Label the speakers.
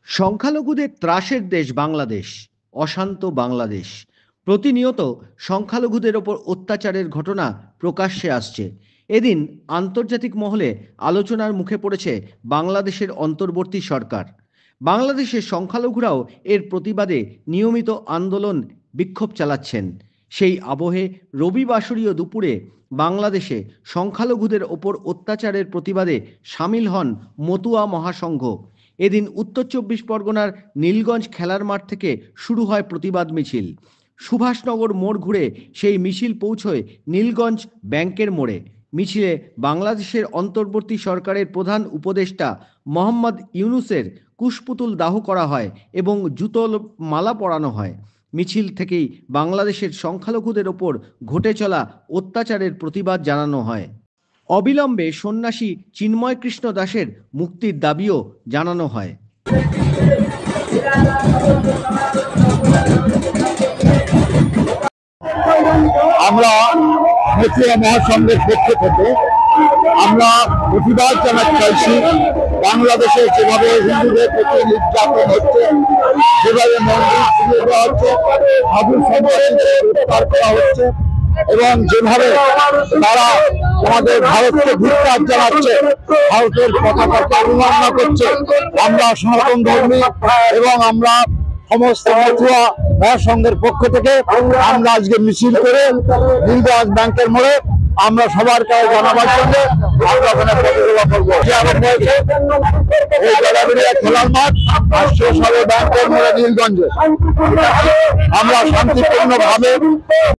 Speaker 1: সংখ্যালঘুদের ত্রাসের দেশ বাংলাদেশ, অশান্ত বাংলাদেশ। প্রতিনিয়ত সংখ্যালঘুদের ওপর অত্যাচারের ঘটনা প্রকাশ্যে আসছে। এদিন আন্তর্জাতিক মহলে আলোচনার মুখে পড়েছে বাংলাদেশের অন্তর্বর্তী সরকার। বাংলাদেশের সংখ্যালঘুরাও এর প্রতিবাদে নিয়মিত আন্দোলন বিক্ষোভ চালাচ্ছেন। সেই আবহে রবিবাসরীয় দুপুরে বাংলাদেশে সংখ্যালঘুদের ওপর অত্যাচারের প্রতিবাদে সামিল হন মতুয়া মহাসংঘ। এদিন উত্তর চব্বিশ পরগনার নীলগঞ্জ খেলার মাঠ থেকে শুরু হয় প্রতিবাদ মিছিল। সুভাষনগর মোড় ঘুরে সেই মিছিল পৌঁছয় নীলগঞ্জ ব্যাংকের মোড়ে। মিছিলে বাংলাদেশের অন্তর্বর্তী সরকারের প্রধান উপদেষ্টা মোহাম্মদ ইউনূসের কুশপুতুল দাহ করা হয় এবং জুতোর মালা পরানো হয়। মিছিল থেকেই বাংলাদেশের সংখ্যালঘুদের ওপর ঘটে চলা অত্যাচারের প্রতিবাদ জানানো হয়। অবিলম্বে সন্ন্যাসী চিন্ময় কৃষ্ণ দাসের মুক্তির দাবিও জানানো হয়।
Speaker 2: আমরা মতুয়া মহাসংঘের পক্ষ থেকে আমরা প্রতিবাদ জানাতে চাইছি। বাংলাদেশে যেভাবে হিন্দুদের প্রতি নির্যাতন হচ্ছে, যেভাবে মন্দির পুড়িয়ে দেওয়া হচ্ছে, আবুল সম্পর্কে গ্রেফতার করা হচ্ছে এবং যেভাবে তারা আমাদের ভারতকে ধিক্কার জানাচ্ছে, ভারতের পতাকাকে অবমাননা করছে, আমরা সনাতন ধর্মী এবং আমরা সমস্ত মতুয়া মহাসংঘের পক্ষ থেকে আমরা আজকে মিছিল করে নীলগঞ্জ ব্যাংকের মোড়ে আমরা সবার কাছে জানাবার জন্য আমরা ওখানে প্রতিযোগিতা করবো। এই জলাবিড়িয়া খেলার মাঠ আর শেষ হবে ব্যাংকের মোড়ে নীলগঞ্জে। আমরা শান্তিপূর্ণ ভাবে